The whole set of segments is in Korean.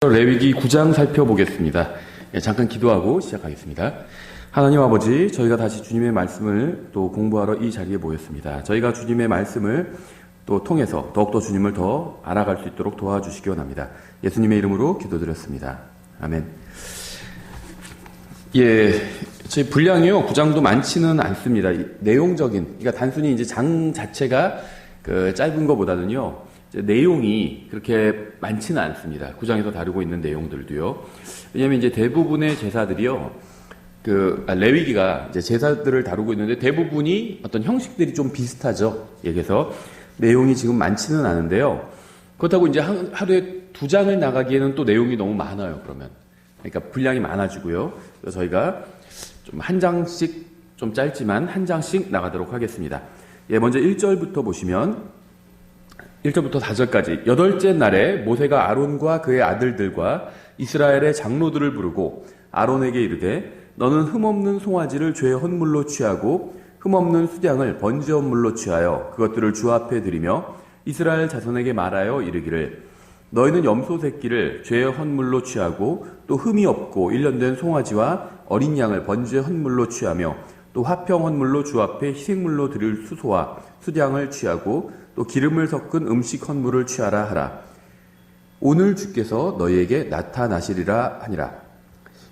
레위기 9장 살펴보겠습니다. 잠깐 기도하고 시작하겠습니다. 하나님 아버지, 저희가 다시 주님의 말씀을 또 공부하러 이 자리에 모였습니다. 저희가 주님의 말씀을 또 통해서 더욱더 주님을 더 알아갈 수 있도록 도와주시기 원합니다. 예수님의 이름으로 기도드렸습니다. 아멘. 제 분량이요, 9장도 많지는 않습니다. 내용적인, 그러니까 단순히 이제 장 자체가 짧은 것보다는요, 내용이 그렇게 많지는 않습니다. 9장에서 다루고 있는 내용들도요. 왜냐면 이제 대부분의 제사들이요, 레위기가 이제 제사들을 다루고 있는데 대부분이 어떤 형식들이 좀 비슷하죠. 그래서 내용이 지금 많지는 않은데요. 그렇다고 이제 하루에 2장을 나가기에는 또 내용이 너무 많아요, 그러면. 그러니까 분량이 많아지고요. 그래서 저희가 좀 한 장씩, 좀 짧지만 한 장씩 나가도록 하겠습니다. 먼저 1절부터 보시면 1절부터 4절까지 8째 날에 모세가 아론과 그의 아들들과 이스라엘의 장로들을 부르고 아론에게 이르되 너는 흠없는 송아지를 죄의 헌물로 취하고 흠없는 수량을 번제 헌물로 취하여 그것들을 주 앞에 드리며 이스라엘 자손에게 말하여 이르기를 너희는 염소 새끼를 죄의 헌물로 취하고 또 흠이 없고 1년 된 송아지와 어린 양을 번제 헌물로 취하며 또 화평 헌물로 주 앞에 희생물로 드릴 수소와 수량을 취하고 또 기름을 섞은 음식 헌물을 취하라 하라. 오늘 주께서 너희에게 나타나시리라 하니라.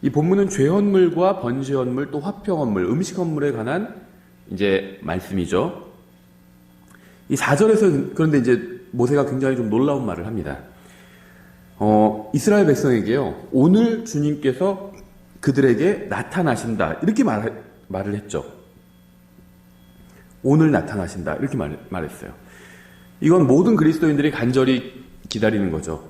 이 본문은 죄 헌물과 번제 헌물 또 화평 헌물, 음식 헌물에 관한 이제 말씀이죠. 이 4절에서 그런데 이제 모세가 굉장히 좀 놀라운 말을 합니다. 이스라엘 백성에게요, 오늘 주님께서 그들에게 나타나신다. 이렇게 말을 했죠. 오늘 나타나신다. 이렇게 말했어요. 이건 모든 그리스도인들이 간절히 기다리는 거죠.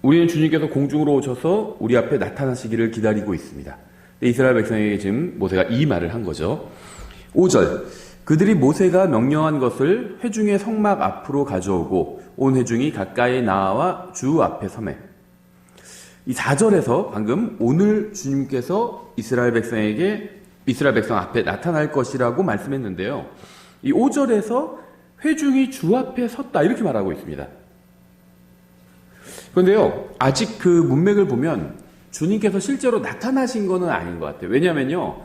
우리는 주님께서 공중으로 오셔서 우리 앞에 나타나시기를 기다리고 있습니다. 이스라엘 백성에게 지금 모세가 이 말을 한 거죠. 5절, 그들이 모세가 명령한 것을 회중의 성막 앞으로 가져오고 온 회중이 가까이 나와 주 앞에 서매. 이 4절에서 방금 오늘 주님께서 이스라엘 백성 앞에 나타날 것이라고 말씀했는데요. 이 5절에서 회중이 주 앞에 섰다 이렇게 말하고 있습니다. 그런데요, 아직 그 문맥을 보면 주님께서 실제로 나타나신 거는 아닌 것 같아요. 왜냐면요,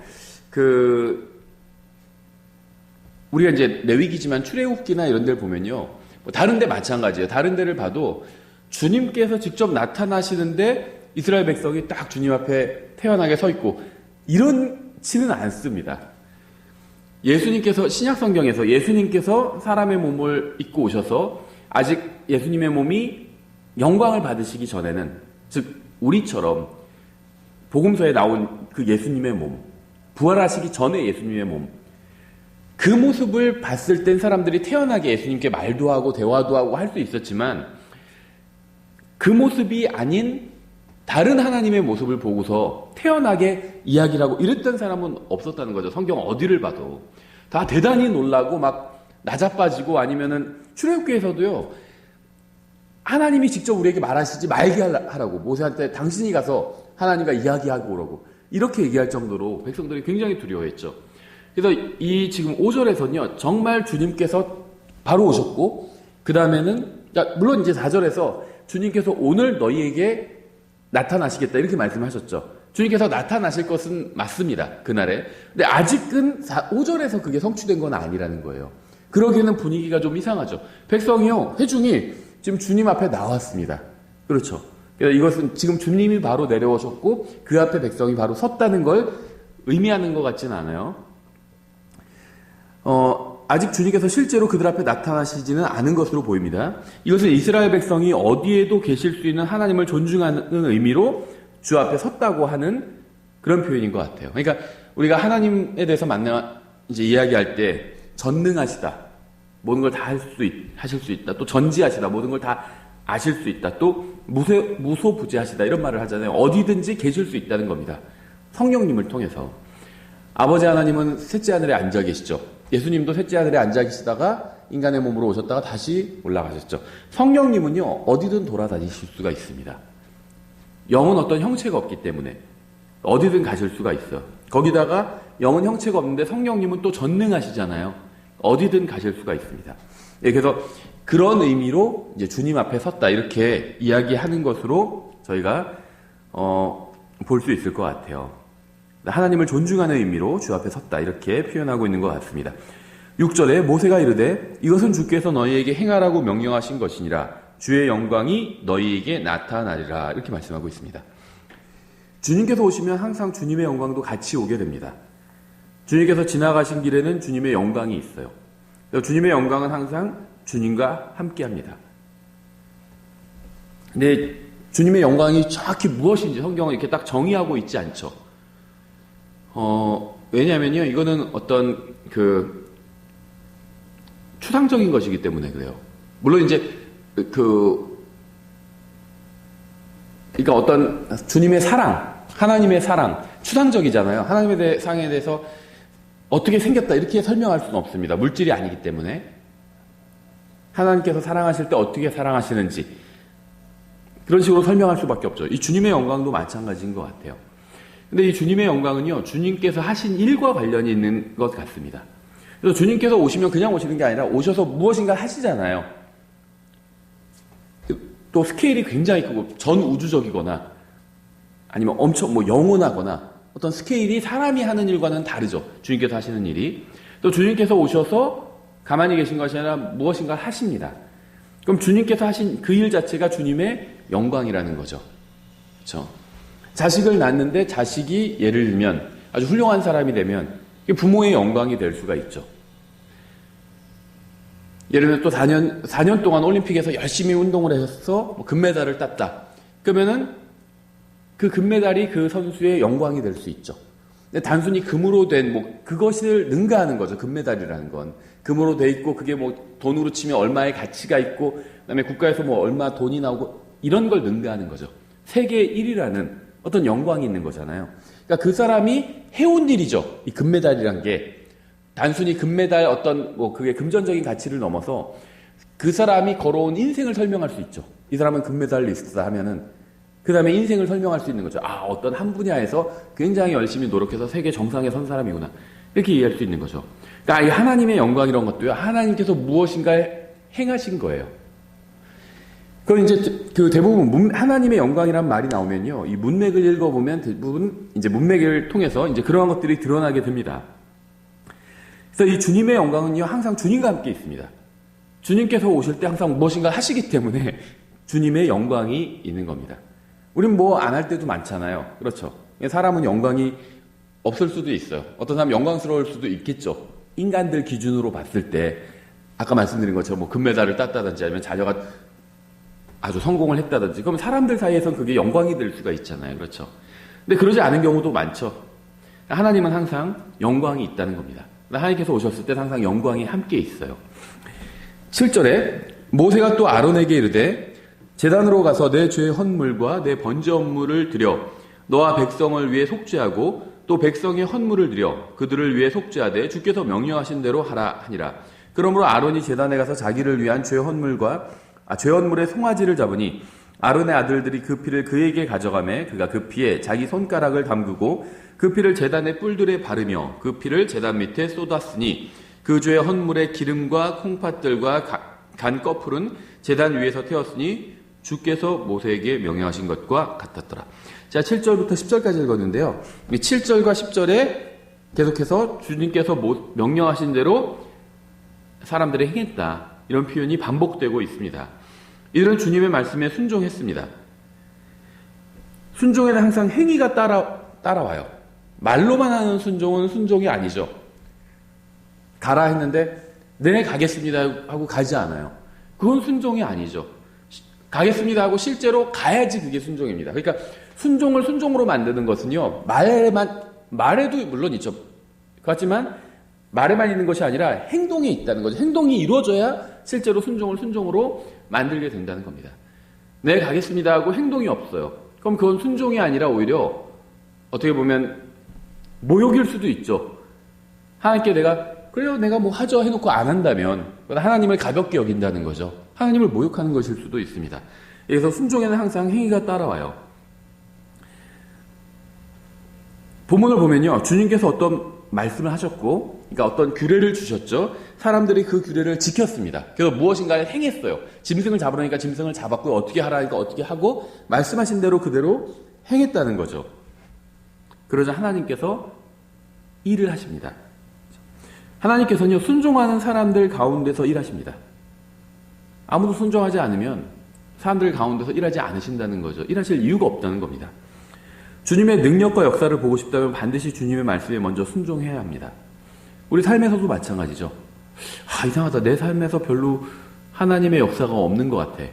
우리가 이제 레위기지만 출애굽기나 이런 데를 보면요, 다른 데 마찬가지예요. 다른 데를 봐도 주님께서 직접 나타나시는데 이스라엘 백성이 딱 주님 앞에 태연하게 서 있고 이런지는 않습니다. 예수님께서 신약성경에서 예수님께서 사람의 몸을 입고 오셔서 아직 예수님의 몸이 영광을 받으시기 전에는, 즉 우리처럼 복음서에 나온 그 예수님의 몸, 부활하시기 전에 예수님의 몸, 그 모습을 봤을 땐 사람들이 태연하게 예수님께 말도 하고 대화도 하고 할 수 있었지만 그 모습이 아닌 다른 하나님의 모습을 보고서 태연하게 이야기를 하고 이랬던 사람은 없었다는 거죠. 성경 어디를 봐도. 다 대단히 놀라고 막 나자빠지고, 아니면은 출애굽기에서도요, 하나님이 직접 우리에게 말하시지 말게 하라고, 모세한테 당신이 가서 하나님과 이야기하고 오라고 이렇게 얘기할 정도로 백성들이 굉장히 두려워했죠. 그래서 이 지금 5절에서는요, 정말 주님께서 바로 오셨고, 그 다음에는, 물론 이제 4절에서 주님께서 오늘 너희에게 나타나시겠다 이렇게 말씀하셨죠. 주님께서 나타나실 것은 맞습니다, 그날에. 근데 아직은 5절에서 그게 성취된 건 아니라는 거예요. 그러기에는 분위기가 좀 이상하죠. 백성이요, 회중이 지금 주님 앞에 나왔습니다. 그렇죠. 그래서 이것은 지금 주님이 바로 내려오셨고 그 앞에 백성이 바로 섰다는 걸 의미하는 것 같지는 않아요. 아직 주님께서 실제로 그들 앞에 나타나시지는 않은 것으로 보입니다. 이것은 이스라엘 백성이 어디에도 계실 수 있는 하나님을 존중하는 의미로 주 앞에 섰다고 하는 그런 표현인 것 같아요. 그러니까 우리가 하나님에 대해서 이제 이야기할 때 전능하시다, 모든 걸 다 하실 수 있다, 또 전지하시다, 모든 걸 다 아실 수 있다, 또 무소부재하시다 이런 말을 하잖아요. 어디든지 계실 수 있다는 겁니다. 성령님을 통해서. 아버지 하나님은 셋째 하늘에 앉아 계시죠. 예수님도 셋째 하늘에 앉아 계시다가 인간의 몸으로 오셨다가 다시 올라가셨죠. 성령님은요, 어디든 돌아다니실 수가 있습니다. 영은 어떤 형체가 없기 때문에 어디든 가실 수가 있어요. 거기다가 영은 형체가 없는데 성령님은 또 전능하시잖아요. 어디든 가실 수가 있습니다. 그래서 그런 의미로 이제 주님 앞에 섰다 이렇게 이야기하는 것으로 저희가 볼 수 있을 것 같아요. 하나님을 존중하는 의미로 주 앞에 섰다 이렇게 표현하고 있는 것 같습니다. 6절에 모세가 이르되 이것은 주께서 너희에게 행하라고 명령하신 것이니라 주의 영광이 너희에게 나타나리라 이렇게 말씀하고 있습니다. 주님께서 오시면 항상 주님의 영광도 같이 오게 됩니다. 주님께서 지나가신 길에는 주님의 영광이 있어요. 주님의 영광은 항상 주님과 함께합니다. 근데 주님의 영광이 정확히 무엇인지 성경은 이렇게 딱 정의하고 있지 않죠. 왜냐하면요, 이거는 어떤 추상적인 것이기 때문에 그래요. 물론 이제 그러니까 어떤 주님의 사랑, 하나님의 사랑, 추상적이잖아요. 하나님의 사랑에 대해서 어떻게 생겼다 이렇게 설명할 수는 없습니다. 물질이 아니기 때문에. 하나님께서 사랑하실 때 어떻게 사랑하시는지 그런 식으로 설명할 수밖에 없죠. 이 주님의 영광도 마찬가지인 것 같아요. 근데 이 주님의 영광은요, 주님께서 하신 일과 관련이 있는 것 같습니다. 그래서 주님께서 오시면 그냥 오시는 게 아니라 오셔서 무엇인가 하시잖아요. 또 스케일이 굉장히 크고 전 우주적이거나 아니면 엄청 영원하거나 어떤 스케일이 사람이 하는 일과는 다르죠. 주님께서 하시는 일이. 또 주님께서 오셔서 가만히 계신 것이 아니라 무엇인가 하십니다. 그럼 주님께서 하신 그 일 자체가 주님의 영광이라는 거죠. 그렇죠? 자식을 낳는데 자식이 예를 들면 아주 훌륭한 사람이 되면 부모의 영광이 될 수가 있죠. 예를 들면 또 4년 동안 올림픽에서 열심히 운동을 해서 금메달을 땄다. 그러면은 그 금메달이 그 선수의 영광이 될 수 있죠. 근데 단순히 금으로 된 그것을 능가하는 거죠. 금메달이라는 건 금으로 돼 있고 그게 돈으로 치면 얼마의 가치가 있고 그다음에 국가에서 얼마 돈이 나오고 이런 걸 능가하는 거죠. 세계 1위라는 어떤 영광이 있는 거잖아요. 그러니까 그 사람이 해온 일이죠. 이 금메달이란 게 단순히 금메달 어떤 그게 금전적인 가치를 넘어서 그 사람이 걸어온 인생을 설명할 수 있죠. 이 사람은 금메달리스트다 하면은 그 다음에 인생을 설명할 수 있는 거죠. 어떤 한 분야에서 굉장히 열심히 노력해서 세계 정상에 선 사람이구나. 이렇게 이해할 수 있는 거죠. 그러니까 이 하나님의 영광 이런 것도요, 하나님께서 무엇인가 행하신 거예요. 그럼 이제 대부분 하나님의 영광이란 말이 나오면요, 이 문맥을 읽어보면 대부분 이제 문맥을 통해서 이제 그러한 것들이 드러나게 됩니다. 그래서 이 주님의 영광은요, 항상 주님과 함께 있습니다. 주님께서 오실 때 항상 무엇인가 하시기 때문에 주님의 영광이 있는 겁니다. 우린 안 할 때도 많잖아요. 그렇죠. 사람은 영광이 없을 수도 있어요. 어떤 사람은 영광스러울 수도 있겠죠. 인간들 기준으로 봤을 때, 아까 말씀드린 것처럼 금메달을 땄다든지 아니면 자녀가 아주 성공을 했다든지, 그럼 사람들 사이에선 그게 영광이 될 수가 있잖아요. 그렇죠. 근데 그러지 않은 경우도 많죠. 하나님은 항상 영광이 있다는 겁니다. 하나님께서 오셨을 때 항상 영광이 함께 있어요. 7절에 모세가 또 아론에게 이르되 제단으로 가서 내 죄의 헌물과 내 번제 헌물을 드려 너와 백성을 위해 속죄하고 또 백성의 헌물을 드려 그들을 위해 속죄하되 주께서 명령하신 대로 하라 하니라. 그러므로 아론이 제단에 가서 자기를 위한 죄 헌물의 송아지를 잡으니 아론의 아들들이 그 피를 그에게 가져가매 그가 그 피에 자기 손가락을 담그고 그 피를 제단의 뿔들에 바르며 그 피를 제단 밑에 쏟았으니 그 죄의 헌물의 기름과 콩팥들과 간 꺼풀은 제단 위에서 태웠으니 주께서 모세에게 명령하신 것과 같았더라. 자, 7절부터 10절까지 읽었는데요. 7절과 10절에 계속해서 주님께서 명령하신 대로 사람들이 행했다. 이런 표현이 반복되고 있습니다. 이들은 주님의 말씀에 순종했습니다. 순종에는 항상 행위가 따라와요. 말로만 하는 순종은 순종이 아니죠. 가라 했는데 네 가겠습니다 하고 가지 않아요. 그건 순종이 아니죠. 가겠습니다 하고 실제로 가야지 그게 순종입니다. 그러니까 순종을 순종으로 만드는 것은요, 말에도 물론 있죠. 그렇지만 말에만 있는 것이 아니라 행동에 있다는 거죠. 행동이 이루어져야 실제로 순종을 순종으로 만들게 된다는 겁니다. 네, 가겠습니다 하고 행동이 없어요. 그럼 그건 순종이 아니라 오히려 어떻게 보면 모욕일 수도 있죠. 하나님께 그래요, 내가 하죠 해놓고 안 한다면 하나님을 가볍게 여긴다는 거죠. 하나님을 모욕하는 것일 수도 있습니다. 그래서 순종에는 항상 행위가 따라와요. 본문을 보면요, 주님께서 어떤 말씀을 하셨고, 그러니까 어떤 규례를 주셨죠. 사람들이 그 규례를 지켰습니다. 그래서 무엇인가를 행했어요. 짐승을 잡으라니까 짐승을 잡았고, 어떻게 하라니까 어떻게 하고, 말씀하신 대로 그대로 행했다는 거죠. 그러자 하나님께서 일을 하십니다. 하나님께서는요, 순종하는 사람들 가운데서 일하십니다. 아무도 순종하지 않으면 사람들 가운데서 일하지 않으신다는 거죠. 일하실 이유가 없다는 겁니다. 주님의 능력과 역사를 보고 싶다면 반드시 주님의 말씀에 먼저 순종해야 합니다. 우리 삶에서도 마찬가지죠. 이상하다. 내 삶에서 별로 하나님의 역사가 없는 것 같아.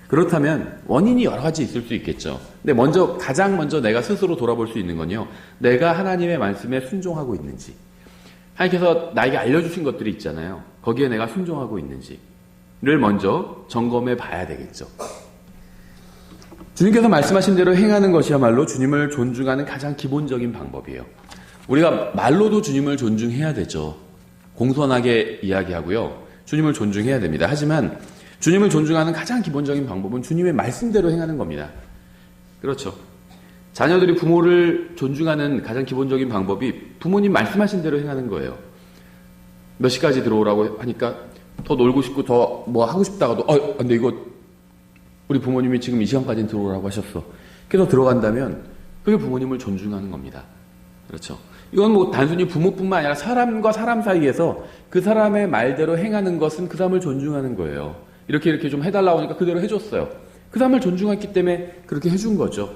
그렇다면 원인이 여러 가지 있을 수 있겠죠. 근데 가장 먼저 내가 스스로 돌아볼 수 있는 건요, 내가 하나님의 말씀에 순종하고 있는지, 하나님께서 나에게 알려주신 것들이 있잖아요. 거기에 내가 순종하고 있는지를 먼저 점검해 봐야 되겠죠. 주님께서 말씀하신 대로 행하는 것이야말로 주님을 존중하는 가장 기본적인 방법이에요. 우리가 말로도 주님을 존중해야 되죠. 공손하게 이야기하고요, 주님을 존중해야 됩니다. 하지만 주님을 존중하는 가장 기본적인 방법은 주님의 말씀대로 행하는 겁니다. 그렇죠. 자녀들이 부모를 존중하는 가장 기본적인 방법이 부모님 말씀하신 대로 행하는 거예요. 몇 시까지 들어오라고 하니까 더 놀고 싶고 더 뭐 하고 싶다가도 근데 이거 우리 부모님이 지금 이 시간까지는 들어오라고 하셨어. 그래서 들어간다면 그게 부모님을 존중하는 겁니다. 그렇죠. 이건 뭐 단순히 부모뿐만 아니라 사람과 사람 사이에서 그 사람의 말대로 행하는 것은 그 사람을 존중하는 거예요. 이렇게 좀 해달라고 하니까 그대로 해줬어요. 그 사람을 존중했기 때문에 그렇게 해준 거죠.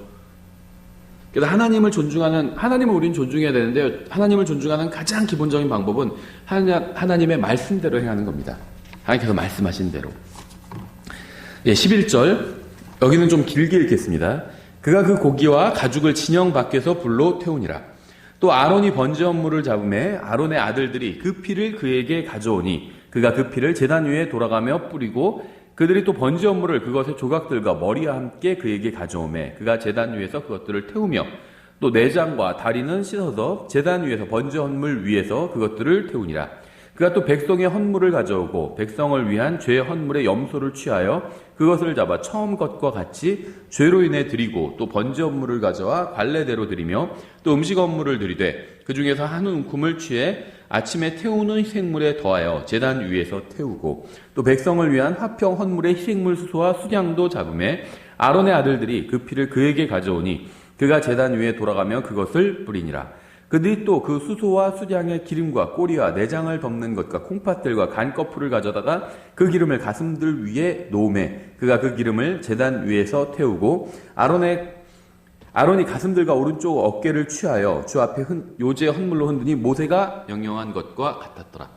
그래서 하나님을 우리는 존중해야 되는데, 하나님을 존중하는 가장 기본적인 방법은 하나님의 말씀대로 행하는 겁니다. 하나님께서 말씀하신 대로. 11절, 여기는 좀 길게 읽겠습니다. 그가 그 고기와 가죽을 진영 밖에서 불로 태우니라. 또 아론이 번제 헌물을 잡음에 아론의 아들들이 그 피를 그에게 가져오니 그가 그 피를 제단 위에 돌아가며 뿌리고, 그들이 또 번제 헌물을 그것의 조각들과 머리와 함께 그에게 가져오매 그가 제단 위에서 그것들을 태우며, 또 내장과 다리는 씻어서 제단 위에서 번제 헌물 위에서 그것들을 태우니라. 그가 또 백성의 헌물을 가져오고 백성을 위한 죄 헌물의 염소를 취하여 그것을 잡아 처음 것과 같이 죄로 인해 드리고, 또 번제 헌물을 가져와 관례대로 드리며 또 음식 헌물을 드리되 그 중에서 한 움큼을 취해 아침에 태우는 희생물에 더하여 제단 위에서 태우고, 또 백성을 위한 화평 헌물의 희생물 수소와 수량도 잡음에 아론의 아들들이 그 피를 그에게 가져오니 그가 제단 위에 돌아가며 그것을 뿌리니라. 그들이 또 그 수소와 수량의 기름과 꼬리와 내장을 덮는 것과 콩팥들과 간꺼풀을 가져다가 그 기름을 가슴들 위에 놓으매 그가 그 기름을 제단 위에서 태우고, 아론이 가슴들과 오른쪽 어깨를 취하여 주 앞에 요제 헌물로 흔드니 모세가 명령한 것과 같았더라.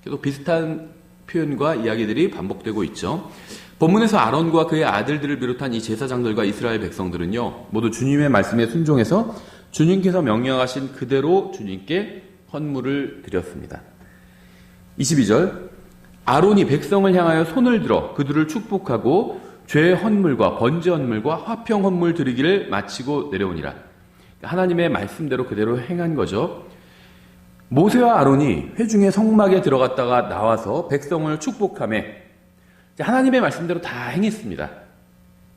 계속 비슷한 표현과 이야기들이 반복되고 있죠. 본문에서 아론과 그의 아들들을 비롯한 이 제사장들과 이스라엘 백성들은요, 모두 주님의 말씀에 순종해서 주님께서 명령하신 그대로 주님께 헌물을 드렸습니다. 22절, 아론이 백성을 향하여 손을 들어 그들을 축복하고 죄 헌물과 번제 헌물과 화평 헌물 드리기를 마치고 내려오니라. 하나님의 말씀대로 그대로 행한 거죠. 모세와 아론이 회중의 성막에 들어갔다가 나와서 백성을 축복하며 하나님의 말씀대로 다 행했습니다.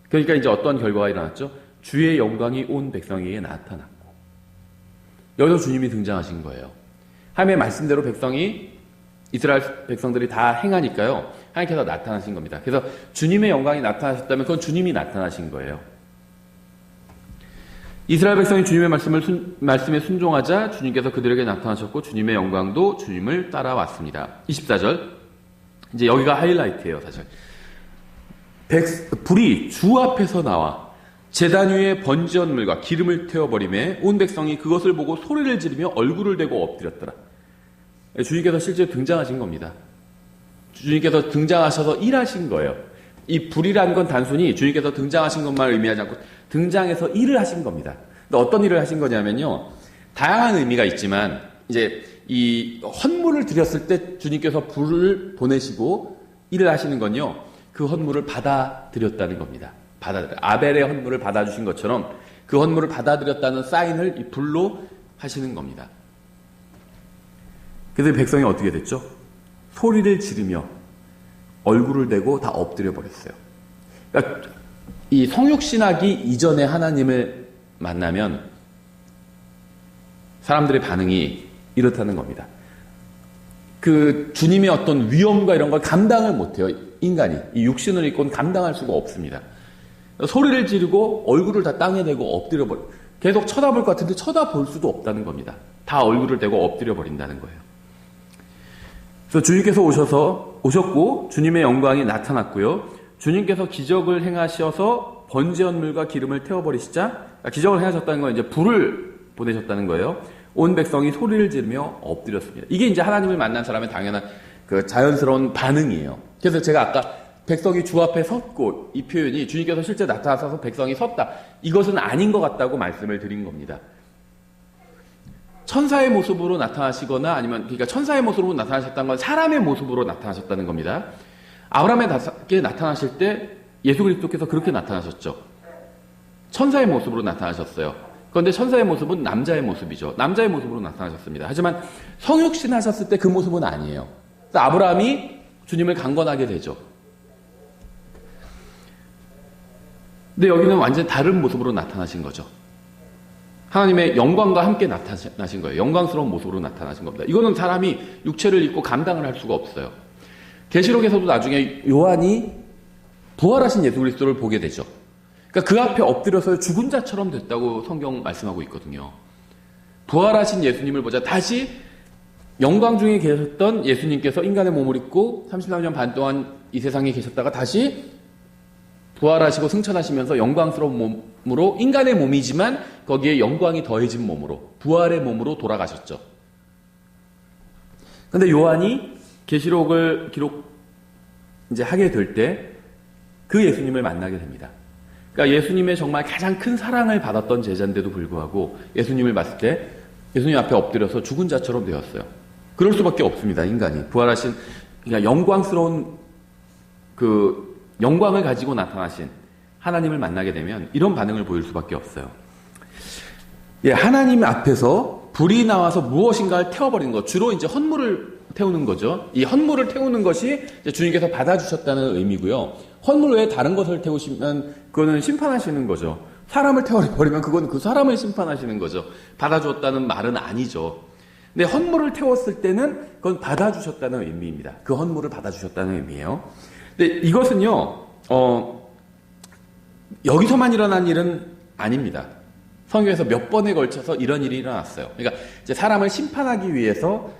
그러니까 이제 어떤 결과가 일어났죠? 주의 영광이 온 백성에게 나타났고, 여기서 주님이 등장하신 거예요. 하나님의 말씀대로 이스라엘 백성들이 다 행하니까요, 하나님께서 나타나신 겁니다. 그래서 주님의 영광이 나타나셨다면 그건 주님이 나타나신 거예요. 이스라엘 백성이 주님의 말씀에 순종하자 주님께서 그들에게 나타나셨고 주님의 영광도 주님을 따라왔습니다. 24절, 이제 여기가 하이라이트예요. 사실 불이 주 앞에서 나와 제단 위에 번제 헌물과 기름을 태워버리매 온 백성이 그것을 보고 소리를 지르며 얼굴을 대고 엎드렸더라. 주님께서 실제 등장하신 겁니다. 주님께서 등장하셔서 일하신 거예요. 이 불이라는 건 단순히 주님께서 등장하신 것만 의미하지 않고 등장해서 일을 하신 겁니다. 근데 어떤 일을 하신 거냐면요, 다양한 의미가 있지만 이제 이 헌물을 드렸을 때 주님께서 불을 보내시고 일을 하시는 건요, 그 헌물을 받아들였다는 겁니다. 아벨의 헌물을 받아주신 것처럼 그 헌물을 받아들였다는 사인을 이 불로 하시는 겁니다. 그래서 백성이 어떻게 됐죠? 소리를 지르며 얼굴을 대고 다 엎드려 버렸어요. 그러니까 이 성육신하기 이전에 하나님을 만나면 사람들의 반응이 이렇다는 겁니다. 그 주님의 어떤 위험과 이런 걸 감당을 못해요. 인간이. 이 육신을 입고는 감당할 수가 없습니다. 소리를 지르고 얼굴을 다 땅에 대고 엎드려버려. 계속 쳐다볼 것 같은데 쳐다볼 수도 없다는 겁니다. 다 얼굴을 대고 엎드려버린다는 거예요. 그래서 주님께서 오셨고 주님의 영광이 나타났고요. 주님께서 기적을 행하셔서 번제언물과 기름을 태워버리시자, 기적을 행하셨다는 건 이제 불을 보내셨다는 거예요. 온 백성이 소리를 지르며 엎드렸습니다. 이게 이제 하나님을 만난 사람의 당연한 그 자연스러운 반응이에요. 그래서 제가 아까 백성이 주 앞에 섰고, 이 표현이 주님께서 실제 나타나서 백성이 섰다, 이것은 아닌 것 같다고 말씀을 드린 겁니다. 천사의 모습으로 나타나시거나 아니면, 그러니까 천사의 모습으로 나타나셨다는 건 사람의 모습으로 나타나셨다는 겁니다. 아브라함에게 나타나실 때 예수 그리스도께서 그렇게 나타나셨죠. 천사의 모습으로 나타나셨어요. 그런데 천사의 모습은 남자의 모습이죠. 남자의 모습으로 나타나셨습니다. 하지만 성육신 하셨을 때 그 모습은 아니에요. 그래서 아브라함이 주님을 강권하게 되죠. 근데 여기는 완전히 다른 모습으로 나타나신 거죠. 하나님의 영광과 함께 나타나신 거예요. 영광스러운 모습으로 나타나신 겁니다. 이거는 사람이 육체를 입고 감당을 할 수가 없어요. 계시록에서도 나중에 요한이 부활하신 예수 그리스도를 보게 되죠. 그러니까 그 앞에 엎드려서 죽은 자처럼 됐다고 성경 말씀하고 있거든요. 부활하신 예수님을 보자. 다시 영광 중에 계셨던 예수님께서 인간의 몸을 입고 33년 반 동안 이 세상에 계셨다가 다시 부활하시고 승천하시면서 영광스러운 몸으로, 인간의 몸이지만 거기에 영광이 더해진 몸으로, 부활의 몸으로 돌아가셨죠. 그런데 요한이 계시록을 이제 하게 될 때 그 예수님을 만나게 됩니다. 그러니까 예수님의 정말 가장 큰 사랑을 받았던 제자인데도 불구하고 예수님을 봤을 때 예수님 앞에 엎드려서 죽은 자처럼 되었어요. 그럴 수밖에 없습니다. 인간이 부활하신, 그러니까 영광스러운 그 영광을 가지고 나타나신 하나님을 만나게 되면 이런 반응을 보일 수밖에 없어요. 예, 하나님 앞에서 불이 나와서 무엇인가를 태워버리는 것, 주로 이제 헌물을 태우는 거죠. 이 헌물을 태우는 것이 이제 주님께서 받아주셨다는 의미고요. 헌물 외에 다른 것을 태우시면 그거는 심판하시는 거죠. 사람을 태워버리면 그건 그 사람을 심판하시는 거죠. 받아주었다는 말은 아니죠. 근데 헌물을 태웠을 때는 그건 받아주셨다는 의미입니다. 그 헌물을 받아주셨다는 의미예요. 근데 이것은요, 여기서만 일어난 일은 아닙니다. 성경에서 몇 번에 걸쳐서 이런 일이 일어났어요. 그러니까 이제 사람을 심판하기 위해서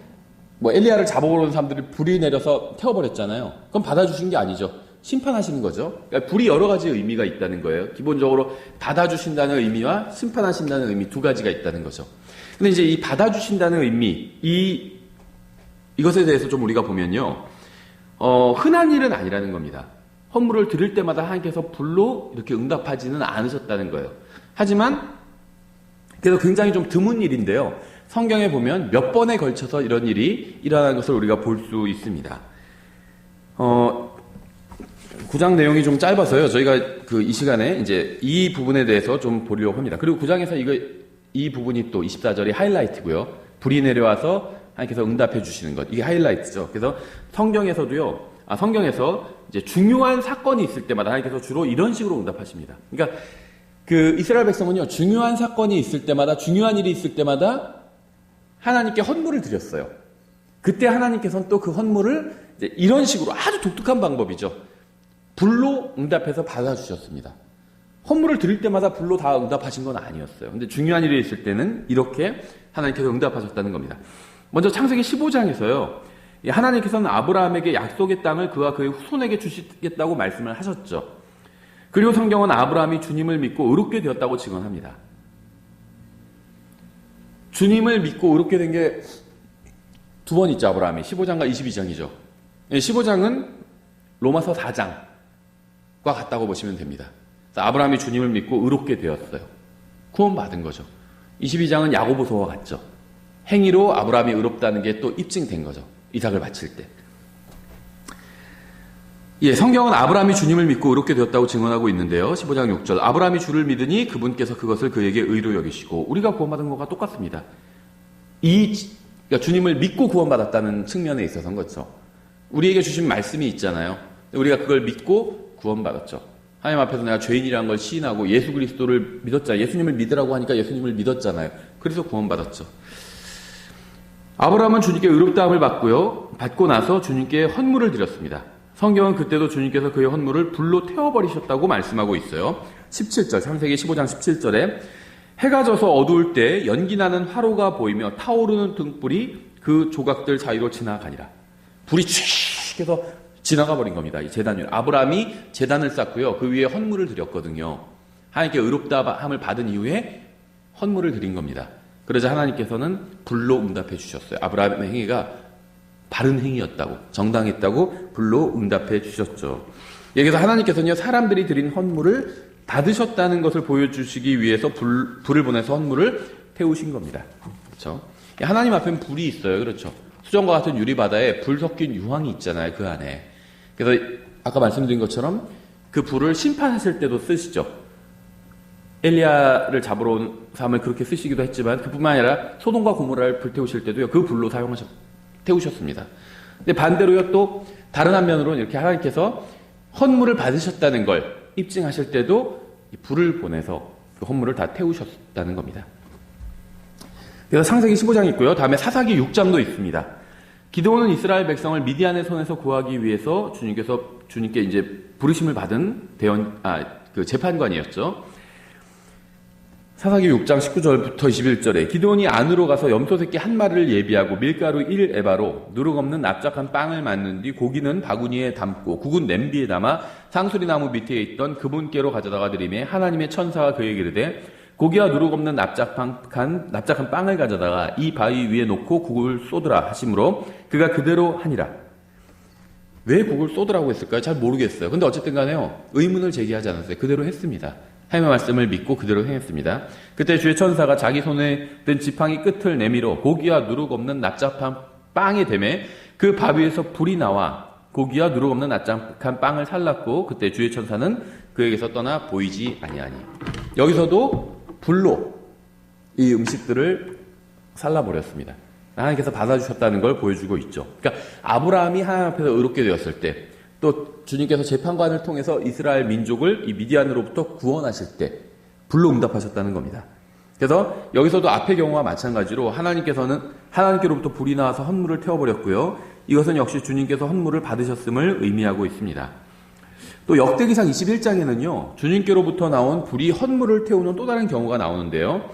뭐 엘리야를 잡아오러 온 사람들이 불이 내려서 태워버렸잖아요. 그럼 받아주신 게 아니죠. 심판하시는 거죠. 그러니까 불이 여러 가지 의미가 있다는 거예요. 기본적으로 받아주신다는 의미와 심판하신다는 의미 두 가지가 있다는 거죠. 근데 이제 이 받아주신다는 의미, 이것에 대해서 좀 우리가 보면요, 흔한 일은 아니라는 겁니다. 헌물을 드릴 때마다 하나님께서 불로 이렇게 응답하지는 않으셨다는 거예요. 하지만 그래서 굉장히 좀 드문 일인데요. 성경에 보면 몇 번에 걸쳐서 이런 일이 일어나는 것을 우리가 볼 수 있습니다. 9장 내용이 좀 짧아서요. 저희가 이 시간에 이제 이 부분에 대해서 좀 보려고 합니다. 그리고 9장에서 이 부분이 또 24절이 하이라이트고요. 불이 내려와서 하나님께서 응답해 주시는 것. 이게 하이라이트죠. 그래서 성경에서 이제 중요한 사건이 있을 때마다 하나님께서 주로 이런 식으로 응답하십니다. 그러니까 그 이스라엘 백성은요, 중요한 사건이 있을 때마다, 중요한 일이 있을 때마다 하나님께 헌물을 드렸어요. 그때 하나님께서는 또 그 헌물을 이제 이런 식으로 아주 독특한 방법이죠. 불로 응답해서 받아주셨습니다. 헌물을 드릴 때마다 불로 다 응답하신 건 아니었어요. 근데 중요한 일이 있을 때는 이렇게 하나님께서 응답하셨다는 겁니다. 먼저 창세기 15장에서요. 하나님께서는 아브라함에게 약속의 땅을 그와 그의 후손에게 주시겠다고 말씀을 하셨죠. 그리고 성경은 아브라함이 주님을 믿고 의롭게 되었다고 증언합니다. 주님을 믿고 의롭게 된 게 두 번 있죠. 아브라함이 15장과 22장이죠. 15장은 로마서 4장과 같다고 보시면 됩니다. 아브라함이 주님을 믿고 의롭게 되었어요. 구원받은 거죠. 22장은 야고보서와 같죠. 행위로 아브라함이 의롭다는 게 또 입증된 거죠. 이삭을 바칠 때. 예, 성경은 아브라함이 주님을 믿고 의롭게 되었다고 증언하고 있는데요. 15장 6절. 아브라함이 주를 믿으니 그분께서 그것을 그에게 의로 여기시고, 우리가 구원받은 것과 똑같습니다. 그러니까 주님을 믿고 구원받았다는 측면에 있어서는 거죠. 우리에게 주신 말씀이 있잖아요. 우리가 그걸 믿고 구원받았죠. 하나님 앞에서 내가 죄인이라는 걸 시인하고 예수 그리스도를 믿었잖아요. 예수님을 믿으라고 하니까 예수님을 믿었잖아요. 그래서 구원받았죠. 아브라함은 주님께 의롭다함을 받고 나서 주님께 헌물을 드렸습니다. 성경은 그때도 주님께서 그의 헌물을 불로 태워버리셨다고 말씀하고 있어요. 17절, 창세기 15장 17절에 해가 져서 어두울 때 연기나는 화로가 보이며 타오르는 등불이 그 조각들 사이로 지나가니라. 불이 촤익 해서 지나가 버린 겁니다. 이 제단 위에. 아브라함이 제단을 쌓고요. 그 위에 헌물을 드렸거든요. 하나님께 의롭다함을 받은 이후에 헌물을 드린 겁니다. 그러자 하나님께서는 불로 응답해 주셨어요. 아브라함의 행위가 바른 행위였다고, 정당했다고 불로 응답해 주셨죠. 여기서 하나님께서는요, 사람들이 드린 헌물을 받으셨다는 것을 보여주시기 위해서 불을 보내서 헌물을 태우신 겁니다. 그렇죠? 하나님 앞에는 불이 있어요. 그렇죠? 수정과 같은 유리바다에 불 섞인 유황이 있잖아요. 그 안에. 그래서 아까 말씀드린 것처럼 그 불을 심판하실 때도 쓰시죠. 엘리야를 잡으러 온 사람을 그렇게 쓰시기도 했지만 그뿐만 아니라 소돔과 고모라를 불태우실 때도요. 그 불로 태우셨습니다. 근데 반대로요. 또 다른 한면으로는 이렇게 하나님께서 헌물을 받으셨다는 걸 입증하실 때도 불을 보내서 그 헌물을 다 태우셨다는 겁니다. 그래서 창세기 15장이 있고요. 다음에 사사기 6장도 있습니다. 기드온은 이스라엘 백성을 미디안의 손에서 구하기 위해서 주님께 이제 부르심을 받은 그 재판관이었죠. 사사기 6장 19절부터 21절에 기드온이 안으로 가서 염소 새끼 한 마리를 예비하고 밀가루 1에바로 누룩 없는 납작한 빵을 만든 뒤 고기는 바구니에 담고 국은 냄비에 담아 상수리 나무 밑에 있던 그분께로 가져다가 드리매 하나님의 천사가 그에게 이르되 고기와 누룩 없는 납작한 빵을 가져다가 이 바위 위에 놓고 국을 쏟으라 하시므로 그가 그대로 하니라. 왜 국을 쏟으라고 했을까요? 잘 모르겠어요. 근데 어쨌든 간에요. 의문을 제기하지 않았어요. 그대로 했습니다. 하나님의 말씀을 믿고 그대로 행했습니다. 그때 주의 천사가 자기 손에 든 지팡이 끝을 내밀어 고기와 누룩 없는 납작한 빵에 대매 그 바위에서 불이 나와 고기와 누룩 없는 납작한 빵을 살랐고 그때 주의 천사는 그에게서 떠나 보이지 아니하니. 여기서도 불로 이 음식들을 살라버렸습니다. 하나님께서 받아주셨다는 걸 보여주고 있죠. 그러니까 아브라함이 하나님 앞에서 의롭게 되었을 때, 또 주님께서 재판관을 통해서 이스라엘 민족을 이 미디안으로부터 구원하실 때 불로 응답하셨다는 겁니다. 그래서 여기서도 앞의 경우와 마찬가지로 하나님께로부터 불이 나와서 헌물을 태워버렸고요. 이것은 역시 주님께서 헌물을 받으셨음을 의미하고 있습니다. 또 역대기상 21장에는요. 주님께로부터 나온 불이 헌물을 태우는 또 다른 경우가 나오는데요.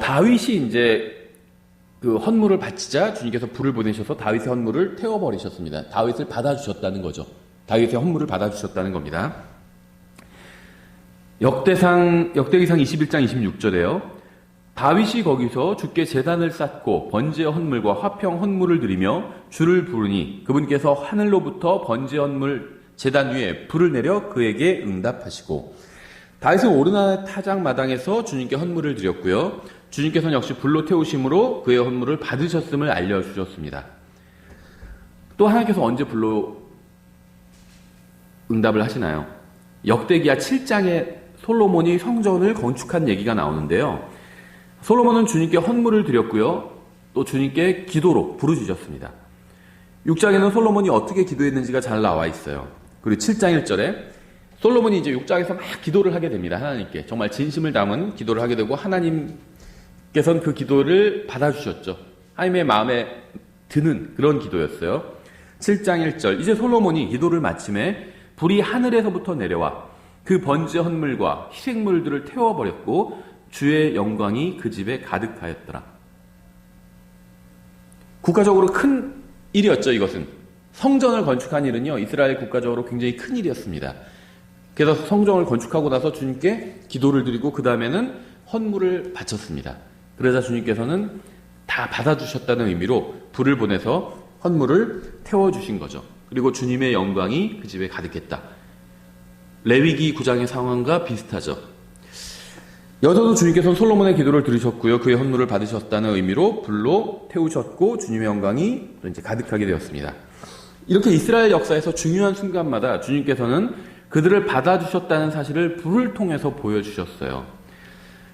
다윗이 이제 그 헌물을 바치자 주님께서 불을 보내셔서 다윗의 헌물을 태워버리셨습니다. 다윗을 받아주셨다는 거죠. 다윗의 헌물을 받아주셨다는 겁니다. 역대기상 21장 26절에요. 다윗이 거기서 주께 제단을 쌓고 번제 헌물과 화평 헌물을 드리며 주를 부르니 그분께서 하늘로부터 번제 헌물 제단 위에 불을 내려 그에게 응답하시고 다윗은 오르나 타작 마당에서 주님께 헌물을 드렸고요. 주님께서는 역시 불로 태우심으로 그의 헌물을 받으셨음을 알려주셨습니다. 또 하나님께서 언제 불로 응답을 하시나요? 역대기야 7장에 솔로몬이 성전을 건축한 얘기가 나오는데요. 솔로몬은 주님께 헌물을 드렸고요. 또 주님께 기도로 부르짖었습니다. 6장에는 솔로몬이 어떻게 기도했는지가 잘 나와 있어요. 그리고 7장 1절에 솔로몬이 이제 6장에서 막 기도를 하게 됩니다. 하나님께. 정말 진심을 담은 기도를 하게 되고 하나님께서는 그 기도를 받아주셨죠. 하나님의 마음에 드는 그런 기도였어요. 7장 1절. 이제 솔로몬이 기도를 마침에 불이 하늘에서부터 내려와 그 번제 헌물과 희생물들을 태워버렸고 주의 영광이 그 집에 가득하였더라. 국가적으로 큰 일이었죠. 이것은. 성전을 건축한 일은요. 이스라엘 국가적으로 굉장히 큰 일이었습니다. 그래서 성전을 건축하고 나서 주님께 기도를 드리고 그 다음에는 헌물을 바쳤습니다. 그러자 주님께서는 다 받아주셨다는 의미로 불을 보내서 헌물을 태워주신 거죠. 그리고 주님의 영광이 그 집에 가득했다. 레위기 9장의 상황과 비슷하죠. 여전히 주님께서는 솔로몬의 기도를 들으셨고요. 그의 헌물을 받으셨다는 의미로 불로 태우셨고 주님의 영광이 또 이제 가득하게 되었습니다. 이렇게 이스라엘 역사에서 중요한 순간마다 주님께서는 그들을 받아주셨다는 사실을 불을 통해서 보여주셨어요.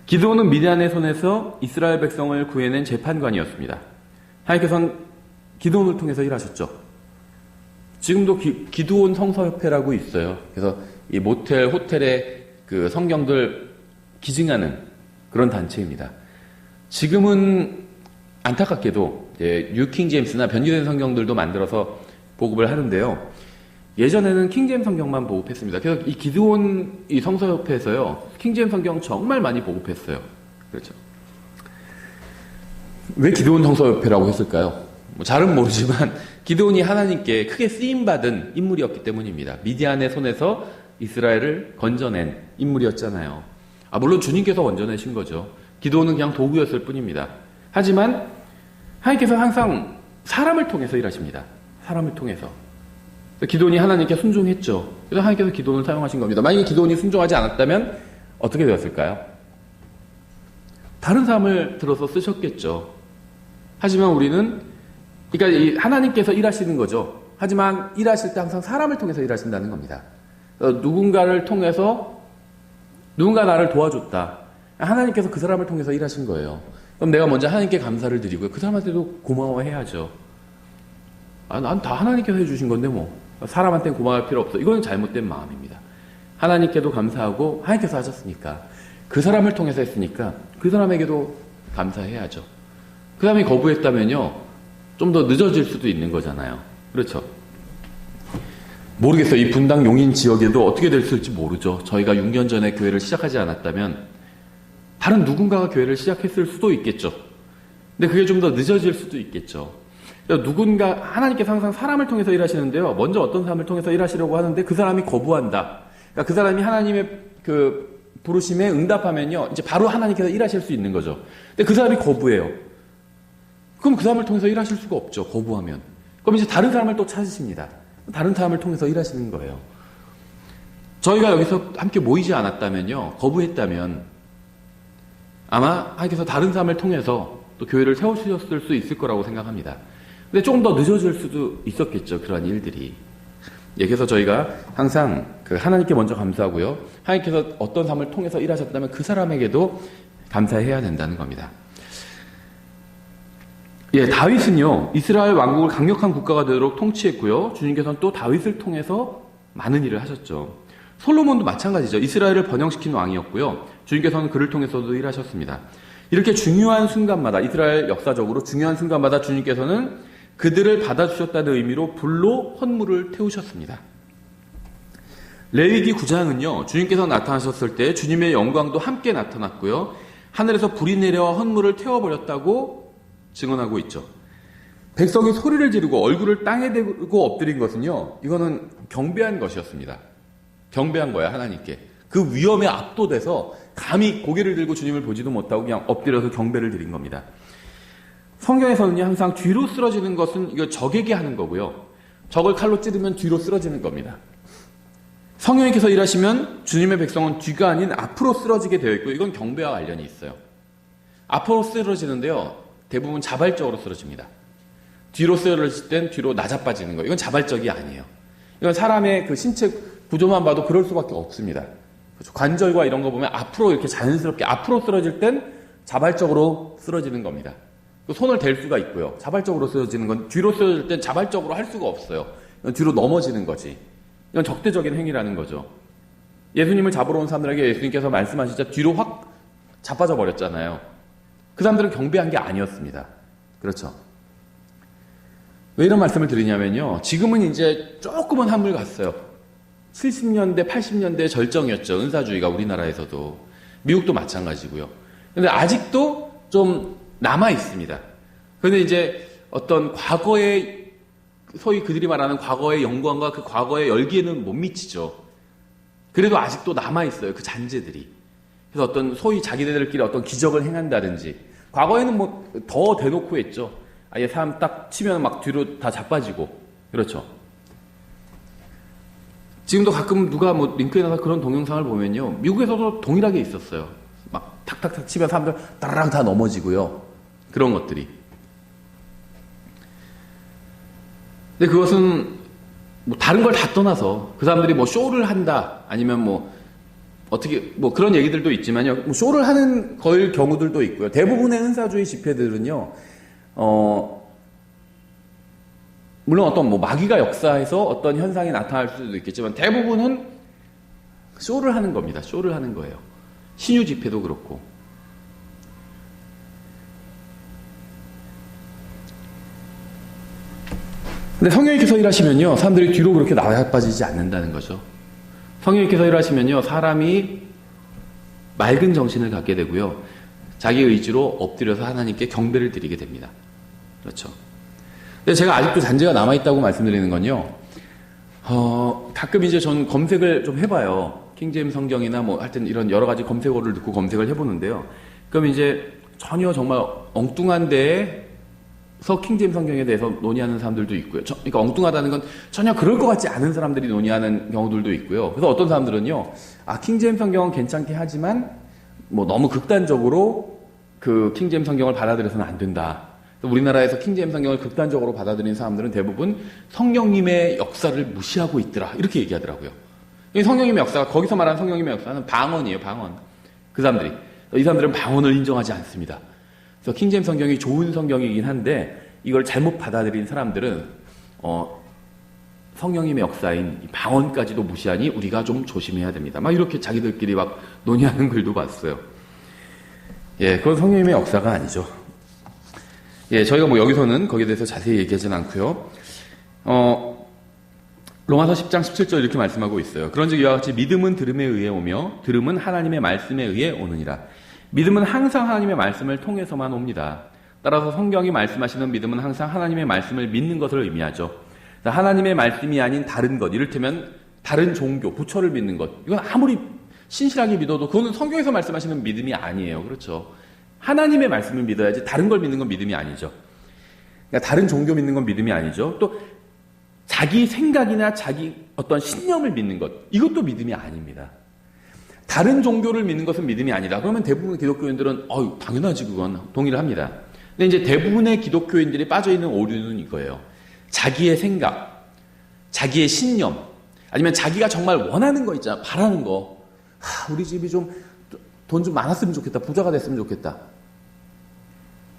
기드온은 미디안의 손에서 이스라엘 백성을 구해낸 재판관이었습니다. 하나님께서는 기드온을 통해서 일하셨죠. 지금도 기드온 성서협회라고 있어요. 그래서 이 호텔에 그 성경들 기증하는 그런 단체입니다. 지금은 안타깝게도 뉴킹 제임스나 변질된 성경들도 만들어서 보급을 하는데요. 예전에는 킹제임스 성경만 보급했습니다. 그래서 이 기드온 이 성서협회에서요, 킹제임스 성경 정말 많이 보급했어요. 그렇죠. 왜 기드온 성서협회라고 했을까요? 뭐 잘은 모르지만 기드온이 하나님께 크게 쓰임받은 인물이었기 때문입니다. 미디안의 손에서 이스라엘을 건져낸 인물이었잖아요. 물론 주님께서 건져내신 거죠. 기드온은 그냥 도구였을 뿐입니다. 하지만 하나님께서 항상 사람을 통해서 일하십니다. 사람을 통해서. 기드온이 하나님께 순종했죠. 그래서 하나님께서 기드온을 사용하신 겁니다. 만약에 기드온이 순종하지 않았다면 어떻게 되었을까요? 다른 사람을 들어서 쓰셨겠죠. 하지만 우리는, 그러니까 이 하나님께서 일하시는 거죠. 하지만 일하실 때 항상 사람을 통해서 일하신다는 겁니다. 누군가를 통해서, 누군가 나를 도와줬다. 하나님께서 그 사람을 통해서 일하신 거예요. 그럼 내가 먼저 하나님께 감사를 드리고요. 그 사람한테도 고마워해야죠. 난 다 하나님께서 해주신 건데 뭐. 사람한테는 고마워할 필요 없어. 이건 잘못된 마음입니다. 하나님께도 감사하고 하나님께서 하셨으니까. 그 사람을 통해서 했으니까 그 사람에게도 감사해야죠. 그 사람이 거부했다면요, 좀 더 늦어질 수도 있는 거잖아요. 그렇죠? 모르겠어요. 이 분당 용인 지역에도 어떻게 됐을지 모르죠. 저희가 6년 전에 교회를 시작하지 않았다면 다른 누군가가 교회를 시작했을 수도 있겠죠. 근데 그게 좀 더 늦어질 수도 있겠죠. 누군가, 하나님께서 항상 사람을 통해서 일하시는데요, 먼저 어떤 사람을 통해서 일하시려고 하는데 그 사람이 거부한다. 그러니까 그 사람이 하나님의 그 부르심에 응답하면요, 이제 바로 하나님께서 일하실 수 있는 거죠. 근데 그 사람이 거부해요. 그럼 그 사람을 통해서 일하실 수가 없죠. 거부하면. 그럼 이제 다른 사람을 또 찾으십니다. 다른 사람을 통해서 일하시는 거예요. 저희가 여기서 함께 모이지 않았다면요, 거부했다면 아마 하나님께서 다른 사람을 통해서 또 교회를 세우셨을 수 있을 거라고 생각합니다. 근데 조금 더 늦어질 수도 있었겠죠. 그러한 일들이. 그래서 저희가 항상 그 하나님께 먼저 감사하고요, 하나님께서 어떤 사람을 통해서 일하셨다면 그 사람에게도 감사해야 된다는 겁니다. 다윗은요, 이스라엘 왕국을 강력한 국가가 되도록 통치했고요, 주님께서는 또 다윗을 통해서 많은 일을 하셨죠. 솔로몬도 마찬가지죠. 이스라엘을 번영시킨 왕이었고요, 주님께서는 그를 통해서도 일하셨습니다. 이렇게 중요한 순간마다, 이스라엘 역사적으로 중요한 순간마다 주님께서는 그들을 받아주셨다는 의미로 불로 헌물을 태우셨습니다. 레위기 9장은요, 주님께서 나타나셨을 때 주님의 영광도 함께 나타났고요, 하늘에서 불이 내려와 헌물을 태워버렸다고 증언하고 있죠. 백성이 소리를 지르고 얼굴을 땅에 대고 엎드린 것은요, 이거는 경배한 것이었습니다. 경배한 거야, 하나님께. 그 위험에 압도돼서 감히 고개를 들고 주님을 보지도 못하고 그냥 엎드려서 경배를 드린 겁니다. 성경에서는 항상 뒤로 쓰러지는 것은 이거 적에게 하는 거고요, 적을 칼로 찌르면 뒤로 쓰러지는 겁니다. 성령님께서 일하시면 주님의 백성은 뒤가 아닌 앞으로 쓰러지게 되어 있고, 이건 경배와 관련이 있어요. 앞으로 쓰러지는데요, 대부분 자발적으로 쓰러집니다. 뒤로 쓰러질 땐 뒤로 나자빠지는 거예요. 이건 자발적이 아니에요. 이건 사람의 그 신체 구조만 봐도 그럴 수밖에 없습니다. 그렇죠? 관절과 이런 거 보면 앞으로 이렇게 자연스럽게 앞으로 쓰러질 땐 자발적으로 쓰러지는 겁니다. 손을 댈 수가 있고요. 자발적으로 쓰러지는 건, 뒤로 쓰러질 땐 자발적으로 할 수가 없어요. 이건 뒤로 넘어지는 거지. 이건 적대적인 행위라는 거죠. 예수님을 잡으러 온 사람들에게 예수님께서 말씀하시자 뒤로 확 자빠져 버렸잖아요. 그 사람들은 경배한 게 아니었습니다. 그렇죠? 왜 이런 말씀을 드리냐면요, 지금은 이제 조금은 한물 갔어요. 70년대, 80년대 절정이었죠. 은사주의가 우리나라에서도. 미국도 마찬가지고요. 근데 아직도 좀 남아 있습니다. 그런데 이제 어떤 과거의, 소위 그들이 말하는 과거의 영광과 그 과거의 열기에는 못 미치죠. 그래도 아직도 남아 있어요, 그 잔재들이. 그래서 어떤 소위 자기네들끼리 어떤 기적을 행한다든지, 과거에는 뭐 더 대놓고 했죠. 아예 사람 딱 치면 막 뒤로 다 자빠지고. 그렇죠. 지금도 가끔 누가 뭐 링크에 나서 그런 동영상을 보면요, 미국에서도 동일하게 있었어요. 막 탁탁탁 치면 사람들 따라랑 다 넘어지고요. 그런 것들이. 근데 그것은 뭐 다른 걸 다 떠나서 그 사람들이 뭐 쇼를 한다, 아니면 뭐 어떻게 뭐 그런 얘기들도 있지만요, 뭐 쇼를 하는 걸 경우들도 있고요. 대부분의 은사주의 집회들은요, 물론 어떤 뭐 마귀가 역사해서 어떤 현상이 나타날 수도 있겠지만 대부분은 쇼를 하는 겁니다. 쇼를 하는 거예요. 신유 집회도 그렇고. 근데 성령님께서 일하시면요, 사람들이 뒤로 그렇게 나와 빠지지 않는다는 거죠. 성령님께서 일하시면요, 사람이 맑은 정신을 갖게 되고요, 자기 의지로 엎드려서 하나님께 경배를 드리게 됩니다. 그렇죠. 근데 제가 아직도 잔재가 남아있다고 말씀드리는 건요, 가끔 이제 저는 검색을 좀 해봐요. 킹제임 성경이나 뭐 하여튼 이런 여러 가지 검색어를 듣고 검색을 해보는데요. 그럼 이제 전혀 정말 엉뚱한 데에서 킹제임 성경에 대해서 논의하는 사람들도 있고요. 그러니까 엉뚱하다는 건 전혀 그럴 것 같지 않은 사람들이 논의하는 경우들도 있고요. 그래서 어떤 사람들은요, 킹제임 성경은 괜찮게 하지만 뭐 너무 극단적으로 그 킹제임 성경을 받아들여서는 안 된다. 우리나라에서 킹제임 성경을 극단적으로 받아들인 사람들은 대부분 성령님의 역사를 무시하고 있더라, 이렇게 얘기하더라고요. 성령님의 역사가, 거기서 말하는 성령님의 역사는 방언이에요, 방언. 이 사람들은 방언을 인정하지 않습니다. 그래서 킹제임 성경이 좋은 성경이긴 한데 이걸 잘못 받아들인 사람들은 성령님의 역사인 방언까지도 무시하니 우리가 좀 조심해야 됩니다. 막 이렇게 자기들끼리 막 논의하는 글도 봤어요. 예, 그건 성령님의 역사가 아니죠. 예, 저희가 뭐 여기서는 거기에 대해서 자세히 얘기하진 않고요. 로마서 10장 17절 이렇게 말씀하고 있어요. 그런즉 이와 같이 믿음은 들음에 의해 오며 들음은 하나님의 말씀에 의해 오느니라. 믿음은 항상 하나님의 말씀을 통해서만 옵니다. 따라서 성경이 말씀하시는 믿음은 항상 하나님의 말씀을 믿는 것을 의미하죠. 하나님의 말씀이 아닌 다른 것, 이를테면 다른 종교, 부처를 믿는 것, 이건 아무리 신실하게 믿어도 그거는 성경에서 말씀하시는 믿음이 아니에요. 그렇죠? 하나님의 말씀을 믿어야지 다른 걸 믿는 건 믿음이 아니죠. 그러니까 다른 종교 믿는 건 믿음이 아니죠. 또 자기 생각이나 자기 어떤 신념을 믿는 것, 이것도 믿음이 아닙니다. 다른 종교를 믿는 것은 믿음이 아니다. 그러면 대부분 기독교인들은 당연하지, 그건 동의를 합니다. 근데 이제 대부분의 기독교인들이 빠져있는 오류는 이거예요. 자기의 생각, 자기의 신념, 아니면 자기가 정말 원하는 거 있잖아, 바라는 거. 우리 집이 좀 돈 좀 많았으면 좋겠다, 부자가 됐으면 좋겠다.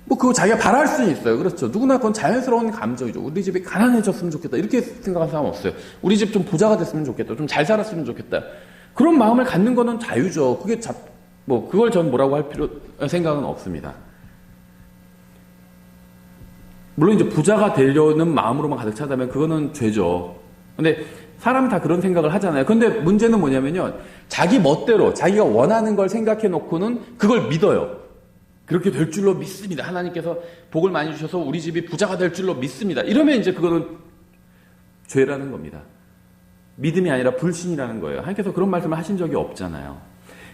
뭐 그거 자기가 바랄 수는 있어요. 그렇죠. 누구나 그건 자연스러운 감정이죠. 우리 집이 가난해졌으면 좋겠다, 이렇게 생각하는 사람 없어요. 우리 집 좀 부자가 됐으면 좋겠다, 좀 잘 살았으면 좋겠다. 그런 마음을 갖는 거는 자유죠. 그걸 전 뭐라고 할 생각은 없습니다. 물론 이제 부자가 되려는 마음으로만 가득 차다면 그거는 죄죠. 근데 사람은 다 그런 생각을 하잖아요. 근데 문제는 뭐냐면요, 자기 멋대로 자기가 원하는 걸 생각해 놓고는 그걸 믿어요. 그렇게 될 줄로 믿습니다. 하나님께서 복을 많이 주셔서 우리 집이 부자가 될 줄로 믿습니다. 이러면 이제 그거는 죄라는 겁니다. 믿음이 아니라 불신이라는 거예요. 하나님께서 그런 말씀을 하신 적이 없잖아요.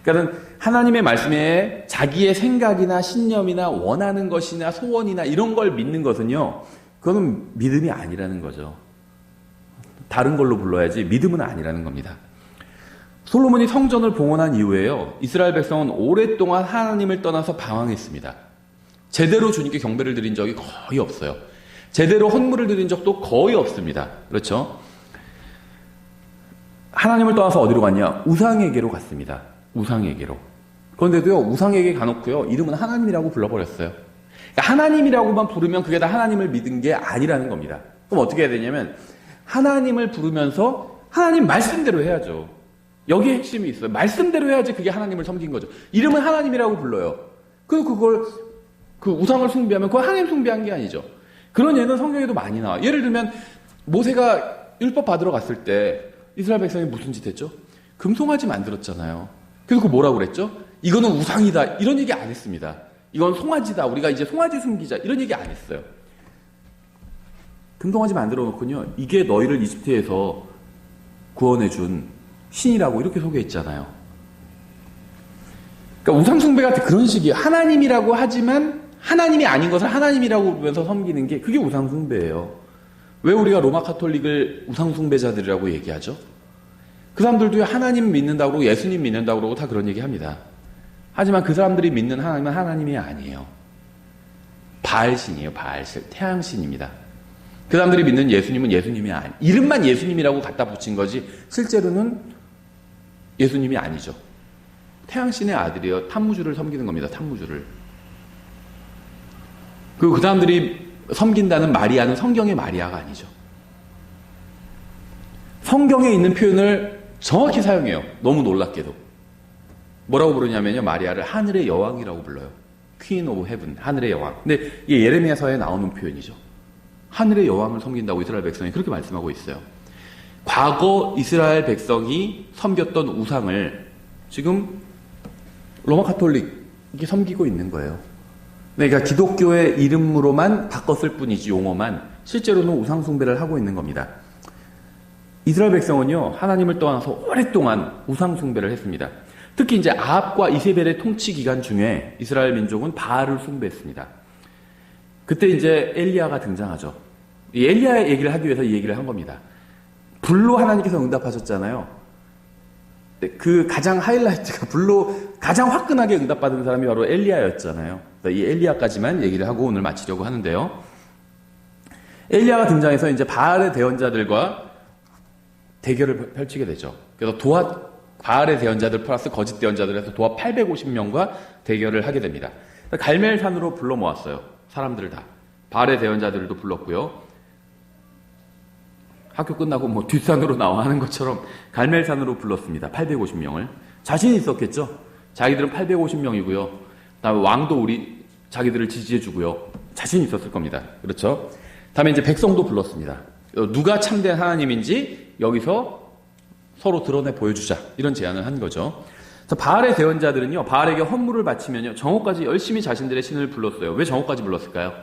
그러니까 하나님의 말씀에 자기의 생각이나 신념이나 원하는 것이나 소원이나 이런 걸 믿는 것은요, 그거는 믿음이 아니라는 거죠. 다른 걸로 불러야지 믿음은 아니라는 겁니다. 솔로몬이 성전을 봉헌한 이후에요, 이스라엘 백성은 오랫동안 하나님을 떠나서 방황했습니다. 제대로 주님께 경배를 드린 적이 거의 없어요. 제대로 헌물을 드린 적도 거의 없습니다. 그렇죠? 하나님을 떠나서 어디로 갔냐? 우상에게로 갔습니다. 우상에게로. 그런데도요, 우상에게 가놓고요, 이름은 하나님이라고 불러버렸어요. 그러니까 하나님이라고만 부르면 그게 다 하나님을 믿은 게 아니라는 겁니다. 그럼 어떻게 해야 되냐면 하나님을 부르면서 하나님 말씀대로 해야죠. 여기에 핵심이 있어요. 말씀대로 해야지 그게 하나님을 섬긴 거죠. 이름은 하나님이라고 불러요. 그리고 그 우상을 숭배하면 그거 하나님 숭배한 게 아니죠. 그런 예는 성경에도 많이 나와요. 예를 들면 모세가 율법 받으러 갔을 때 이스라엘 백성이 무슨 짓 했죠? 금송아지 만들었잖아요. 그래서 그 뭐라고 그랬죠? 이거는 우상이다, 이런 얘기 안 했습니다. 이건 송아지다, 우리가 이제 송아지 숨기자, 이런 얘기 안 했어요. 금송아지 만들어 놓고요, 이게 너희를 이집트에서 구원해준 신이라고 이렇게 소개했잖아요. 그러니까 우상 숭배가 그런 식이에요. 하나님이라고 하지만 하나님이 아닌 것을 하나님이라고 부르면서 섬기는 게, 그게 우상 숭배예요. 왜 우리가 로마 카톨릭을 우상 숭배자들이라고 얘기하죠? 그 사람들도 하나님 믿는다고 그러고 예수님 믿는다고 그러고 다 그런 얘기 합니다. 하지만 그 사람들이 믿는 하나님은 하나님이 아니에요. 바알신이에요. 바알신, 태양신입니다. 그 사람들이 믿는 예수님은 예수님이 아니에요. 이름만 예수님이라고 갖다 붙인 거지 실제로는 예수님이 아니죠. 태양신의 아들이에요. 탐무주를 섬기는 겁니다. 탐무주를. 그 사람들이 섬긴다는 마리아는 성경의 마리아가 아니죠. 성경에 있는 표현을 정확히 사용해요. 너무 놀랍게도. 뭐라고 부르냐면요, 마리아를 하늘의 여왕이라고 불러요. Queen of Heaven, 하늘의 여왕. 근데 이게 예레미야서에 나오는 표현이죠. 하늘의 여왕을 섬긴다고 이스라엘 백성이 그렇게 말씀하고 있어요. 과거 이스라엘 백성이 섬겼던 우상을 지금 로마 가톨릭이 섬기고 있는 거예요. 그러니까 기독교의 이름으로만 바꿨을 뿐이지 용어만 실제로는 우상 숭배를 하고 있는 겁니다. 이스라엘 백성은요 하나님을 떠나서 오랫동안 우상 숭배를 했습니다. 특히 이제 아합과 이세벨의 통치 기간 중에 이스라엘 민족은 바알을 숭배했습니다. 그때 이제 엘리야가 등장하죠. 이 엘리야의 얘기를 하기 위해서 이 얘기를 한 겁니다. 불로 하나님께서 응답하셨잖아요. 그 가장 하이라이트가 불로 가장 화끈하게 응답받은 사람이 바로 엘리야였잖아요. 이 엘리야까지만 얘기를 하고 오늘 마치려고 하는데요. 엘리야가 등장해서 이제 바알의 대언자들과 대결을 펼치게 되죠. 그래서 바알의 대언자들 플러스 거짓 대언자들에서 도합 850명과 대결을 하게 됩니다. 갈멜산으로 불러 모았어요. 사람들을 다. 바알의 대언자들도 불렀고요. 학교 끝나고 뭐 뒷산으로 나와 하는 것처럼 갈멜산으로 불렀습니다. 850명을. 자신이 있었겠죠. 자기들은 850명이고요. 그다음에 왕도 자기들을 지지해주고요. 자신이 있었을 겁니다. 그렇죠. 다음에 이제 백성도 불렀습니다. 누가 참된 하나님인지 여기서 서로 드러내 보여주자. 이런 제안을 한 거죠. 그래서 바알의 대언자들은요, 바알에게 헌물을 바치면요, 정오까지 열심히 자신들의 신을 불렀어요. 왜 정오까지 불렀을까요?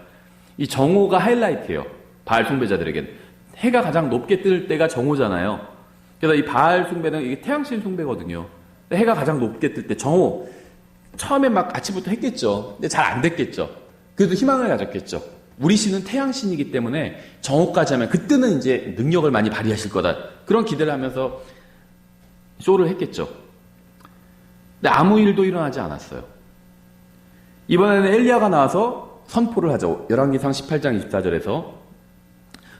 이 정오가 하이라이트예요. 바알 숭배자들에겐. 해가 가장 높게 뜰 때가 정오잖아요. 그래서 이 바알 숭배는 이게 태양신 숭배거든요. 해가 가장 높게 뜰 때 정오. 처음에 막 아침부터 했겠죠. 근데 잘 안 됐겠죠. 그래도 희망을 가졌겠죠. 우리 신은 태양신이기 때문에 정오까지 하면 그때는 이제 능력을 많이 발휘하실 거다. 그런 기대를 하면서 쇼를 했겠죠. 근데 아무 일도 일어나지 않았어요. 이번에는 엘리야가 나와서 선포를 하죠. 열왕기상 18장 24절에서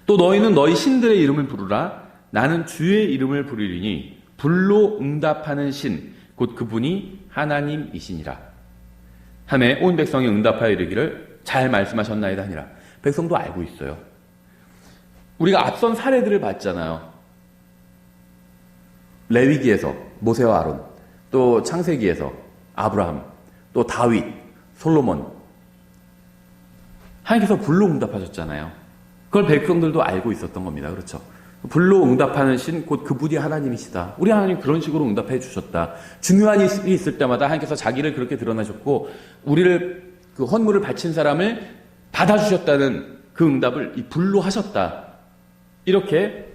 또 너희는 너희 신들의 이름을 부르라. 나는 주의 이름을 부르리니 불로 응답하는 신 곧 그분이 하나님이시니라. 하매 온 백성이 응답하여 이르기를 잘 말씀하셨나이다 하니라. 백성도 알고 있어요. 우리가 앞선 사례들을 봤잖아요. 레위기에서 모세와 아론, 또 창세기에서 아브라함, 또 다윗, 솔로몬. 하나님께서 불로 응답하셨잖아요. 그걸 백성들도 알고 있었던 겁니다. 그렇죠? 불로 응답하는 신 곧 그분이 하나님이시다. 우리 하나님 그런 식으로 응답해 주셨다. 중요한 일이 있을 때마다 하나님께서 자기를 그렇게 드러나셨고 우리를 그 헌물을 바친 사람을 받아주셨다는 그 응답을 이 불로 하셨다. 이렇게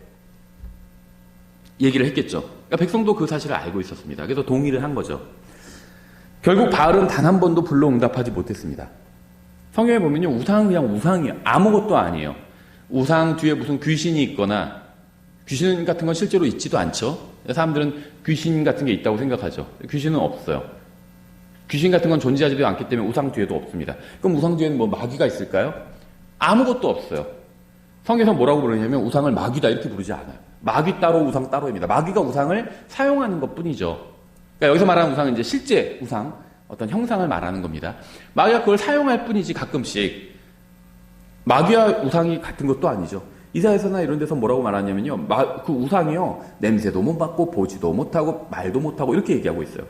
얘기를 했겠죠. 그러니까 백성도 그 사실을 알고 있었습니다. 그래서 동의를 한 거죠. 결국 바알은 단 한 번도 불로 응답하지 못했습니다. 성경에 보면요. 우상은 그냥 우상이에요. 아무것도 아니에요. 우상 뒤에 무슨 귀신이 있거나 귀신 같은 건 실제로 있지도 않죠. 사람들은 귀신 같은 게 있다고 생각하죠. 귀신은 없어요. 귀신 같은 건 존재하지도 않기 때문에 우상 뒤에도 없습니다. 그럼 우상 뒤에는 뭐 마귀가 있을까요? 아무것도 없어요. 성경에서 뭐라고 부르냐면 우상을 마귀다 이렇게 부르지 않아요. 마귀 따로 우상 따로입니다. 마귀가 우상을 사용하는 것 뿐이죠. 그러니까 여기서 말하는 우상은 이제 실제 우상, 어떤 형상을 말하는 겁니다. 마귀가 그걸 사용할 뿐이지 가끔씩 마귀와 우상이 같은 것도 아니죠. 이사야서나 이런 데서 뭐라고 말하냐면요. 그 우상이요. 냄새도 못 맡고 보지도 못하고 말도 못하고 이렇게 얘기하고 있어요.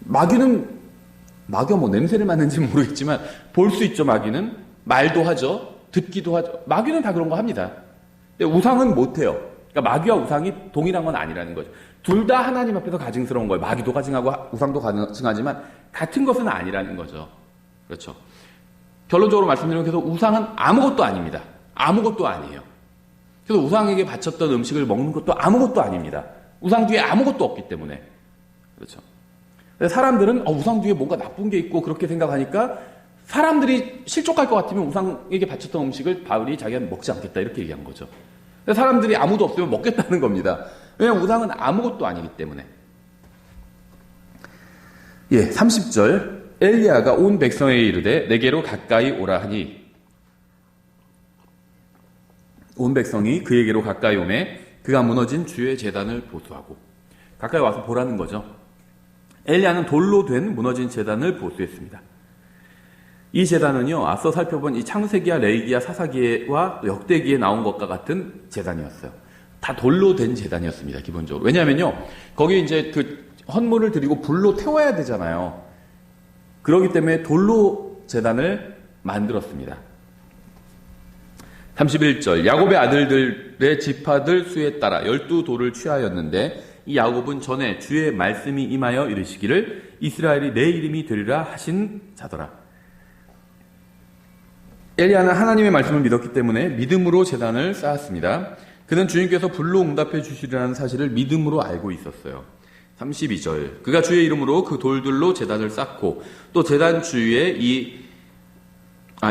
마귀가 뭐 냄새를 맡는지 모르겠지만 볼 수 있죠. 마귀는. 말도 하죠. 듣기도 하죠. 마귀는 다 그런 거 합니다. 근데 우상은 못해요. 그러니까 마귀와 우상이 동일한 건 아니라는 거죠. 둘 다 하나님 앞에서 가증스러운 거예요. 마귀도 가증하고 우상도 가증하지만 같은 것은 아니라는 거죠. 그렇죠. 결론적으로 말씀드리면 그래서 우상은 아무것도 아닙니다. 아무것도 아니에요. 그래서 우상에게 바쳤던 음식을 먹는 것도 아무것도 아닙니다. 우상 뒤에 아무것도 없기 때문에. 그렇죠. 사람들은 우상 뒤에 뭔가 나쁜 게 있고 그렇게 생각하니까 사람들이 실족할 것 같으면 우상에게 바쳤던 음식을 바울이 자기가 먹지 않겠다 이렇게 얘기한 거죠. 사람들이 아무도 없으면 먹겠다는 겁니다. 왜냐하면 우상은 아무것도 아니기 때문에. 30절 엘리야가 온 백성에게 이르되 내게로 가까이 오라 하니 온 백성이 그에게로 가까이 오매 그가 무너진 주의 제단을 보수하고 가까이 와서 보라는 거죠. 엘리야는 돌로 된 무너진 제단을 보수했습니다. 이 제단은요, 앞서 살펴본 이 창세기와 레위기와 사사기와 역대기에 나온 것과 같은 제단이었어요. 다 돌로 된 제단이었습니다, 기본적으로. 왜냐하면요, 거기 이제 그 헌물을 드리고 불로 태워야 되잖아요. 그렇기 때문에 돌로 제단을 만들었습니다. 31절 야곱의 아들들의 지파들 수에 따라 12돌을 취하였는데 이 야곱은 전에 주의 말씀이 임하여 이르시기를 이스라엘이 내 이름이 되리라 하신 자더라. 엘리야는 하나님의 말씀을 믿었기 때문에 믿음으로 제단을 쌓았습니다. 그는 주님께서 불로 응답해 주시리라는 사실을 믿음으로 알고 있었어요. 32절 그가 주의 이름으로 그 돌들로 제단을 쌓고 또 제단 주위에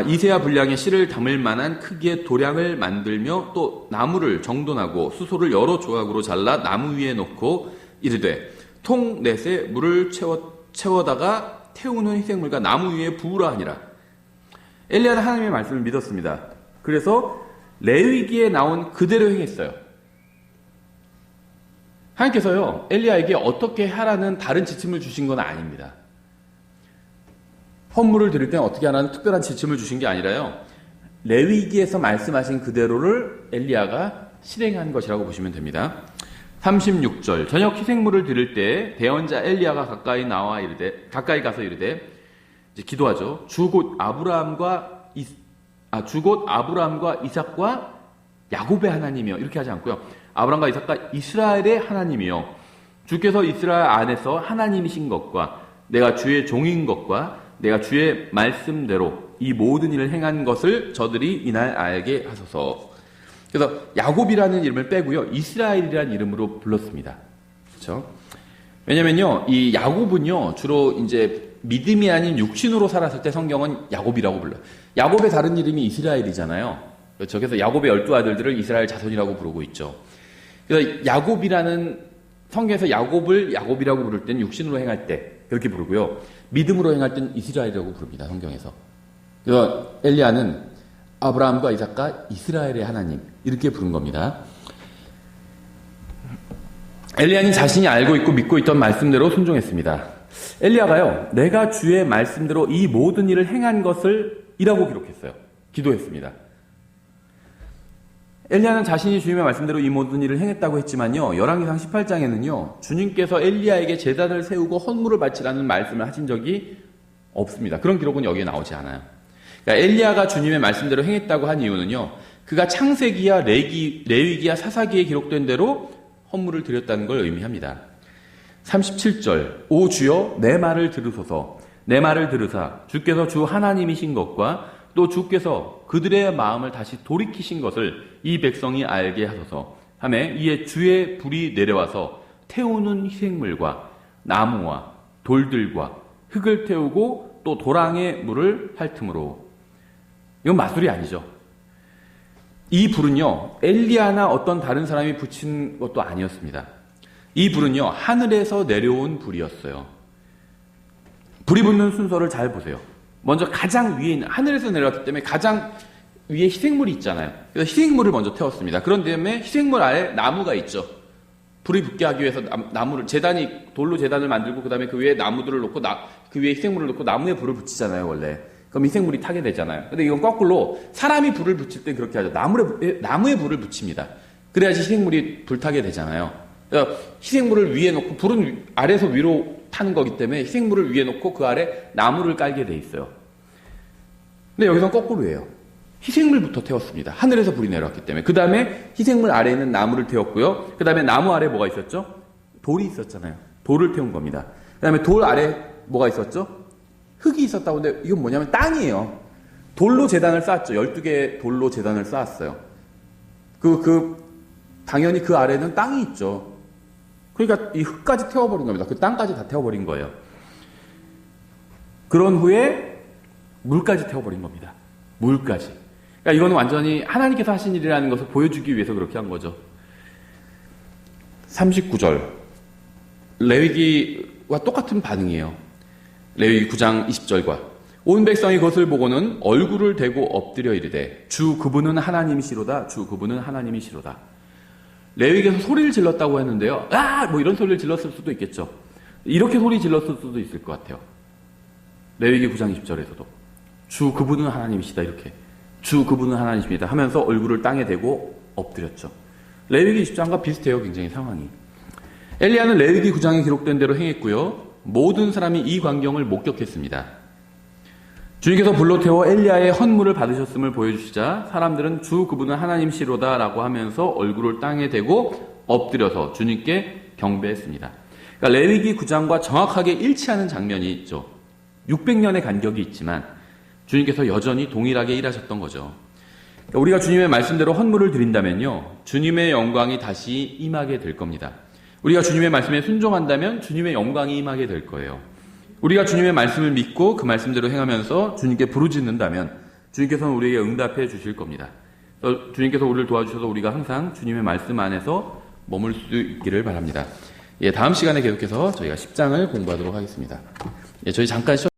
이세야 분량의 실을 담을 만한 크기의 도량을 만들며 또 나무를 정돈하고 수소를 여러 조각으로 잘라 나무 위에 놓고 이르되 통 넷에 물을 채워다가 태우는 희생물과 나무 위에 부으라 하니라. 엘리야는 하나님의 말씀을 믿었습니다. 그래서 레위기에 나온 그대로 행했어요. 하나님께서요 엘리야에게 어떻게 하라는 다른 지침을 주신 건 아닙니다. 헌물을 드릴 때는 어떻게 하라는 특별한 지침을 주신 게 아니라요 레위기에서 말씀하신 그대로를 엘리야가 실행한 것이라고 보시면 됩니다. 36절 저녁 희생물을 드릴 때 대언자 엘리야가 가까이 가서 이르되 이제 기도하죠. 주 곧 아브라함과 이삭과 야곱의 하나님이여 이렇게 하지 않고요. 아브라함과 이삭과 이스라엘의 하나님이여 주께서 이스라엘 안에서 하나님이신 것과 내가 주의 종인 것과 내가 주의 말씀대로 이 모든 일을 행한 것을 저들이 이날 알게 하소서. 그래서 야곱이라는 이름을 빼고요. 이스라엘이라는 이름으로 불렀습니다. 그렇죠? 왜냐면요. 이 야곱은요. 주로 이제 믿음이 아닌 육신으로 살았을 때 성경은 야곱이라고 불러요. 야곱의 다른 이름이 이스라엘이잖아요. 그렇죠? 그래서 야곱의 12아들들을 이스라엘 자손이라고 부르고 있죠. 그래서 야곱이라는 성경에서 야곱을 야곱이라고 부를 때는 육신으로 행할 때 그렇게 부르고요. 믿음으로 행할 때는 이스라엘이라고 부릅니다. 성경에서. 그래서 엘리야는 아브라함과 이삭과 이스라엘의 하나님 이렇게 부른 겁니다. 엘리야는 자신이 알고 있고 믿고 있던 말씀대로 순종했습니다. 엘리야가요. 내가 주의 말씀대로 이 모든 일을 행한 것을 이라고 기록했어요. 기도했습니다. 엘리야는 자신이 주님의 말씀대로 이 모든 일을 행했다고 했지만요. 열왕기상 18장에는요. 주님께서 엘리야에게 제단을 세우고 헌물을 바치라는 말씀을 하신 적이 없습니다. 그런 기록은 여기에 나오지 않아요. 그러니까 엘리야가 주님의 말씀대로 행했다고 한 이유는요. 그가 창세기야 레위기야 사사기에 기록된 대로 헌물을 드렸다는 걸 의미합니다. 37절 오 주여 내 말을 들으소서 내 말을 들으사 주께서 주 하나님이신 것과 또 주께서 그들의 마음을 다시 돌이키신 것을 이 백성이 알게 하소서 하며 이에 주의 불이 내려와서 태우는 희생물과 나무와 돌들과 흙을 태우고 또 도랑의 물을 핥음으로. 이건 마술이 아니죠. 이 불은요 엘리야나 어떤 다른 사람이 붙인 것도 아니었습니다. 이 불은요 하늘에서 내려온 불이었어요. 불이 붙는 순서를 잘 보세요. 먼저 가장 위에 있는 하늘에서 내려왔기 때문에 가장 위에 희생물이 있잖아요. 그래서 희생물을 먼저 태웠습니다. 그런 다음에 희생물 아래 나무가 있죠. 불이 붙게 하기 위해서 나무를 돌로 제단을 만들고 그 다음에 그 위에 나무들을 놓고 그 위에 희생물을 놓고 나무에 불을 붙이잖아요. 원래. 그럼 희생물이 타게 되잖아요. 근데 이건 거꾸로 사람이 불을 붙일 때 그렇게 하죠. 나무에 불을 붙입니다. 그래야지 희생물이 불타게 되잖아요. 그러니까 희생물을 위에 놓고 불은 아래에서 위로 타는 거기 때문에 희생물을 위에 놓고 그 아래 나무를 깔게 돼 있어요. 근데 여기서는 거꾸로예요. 희생물부터 태웠습니다. 하늘에서 불이 내려왔기 때문에. 그 다음에 희생물 아래에 있는 나무를 태웠고요. 그 다음에 나무 아래 뭐가 있었죠? 돌이 있었잖아요. 돌을 태운 겁니다. 그 다음에 돌 아래 뭐가 있었죠? 흙이 있었다고. 근데 이건 뭐냐면 땅이에요. 돌로 제단을 쌓았죠. 12개의 돌로 제단을 쌓았어요. 당연히 그 아래는 땅이 있죠. 그러니까 이 흙까지 태워버린 겁니다. 그 땅까지 다 태워버린 거예요. 그런 후에 물까지 태워버린 겁니다. 물까지. 그러니까 이거는 완전히 하나님께서 하신 일이라는 것을 보여주기 위해서 그렇게 한 거죠. 39절. 레위기와 똑같은 반응이에요. 레위기 9장 20절과 온 백성이 그것을 보고는 얼굴을 대고 엎드려 이르되 주 그분은 하나님이시로다. 주 그분은 하나님이시로다. 레위기에서 소리를 질렀다고 했는데요. 뭐 이런 소리를 질렀을 수도 있겠죠. 이렇게 소리 질렀을 수도 있을 것 같아요. 레위기 9장 20절에서도 주 그분은 하나님이시다 이렇게 주 그분은 하나님이십니다 하면서 얼굴을 땅에 대고 엎드렸죠. 레위기 20장과 비슷해요. 굉장히 상황이. 엘리야는 레위기 9장에 기록된 대로 행했고요. 모든 사람이 이 광경을 목격했습니다. 주님께서 불로 태워 엘리야의 헌물을 받으셨음을 보여주시자 사람들은 주 그분은 하나님시로다라고 하면서 얼굴을 땅에 대고 엎드려서 주님께 경배했습니다. 그러니까 레위기 9장과 정확하게 일치하는 장면이 있죠. 600년의 간격이 있지만 주님께서 여전히 동일하게 일하셨던 거죠. 그러니까 우리가 주님의 말씀대로 헌물을 드린다면요, 주님의 영광이 다시 임하게 될 겁니다. 우리가 주님의 말씀에 순종한다면 주님의 영광이 임하게 될 거예요. 우리가 주님의 말씀을 믿고 그 말씀대로 행하면서 주님께 부르짖는다면 주님께서는 우리에게 응답해 주실 겁니다. 주님께서 우리를 도와주셔서 우리가 항상 주님의 말씀 안에서 머물 수 있기를 바랍니다. 다음 시간에 계속해서 저희가 10장을 공부하도록 하겠습니다. 저희 잠깐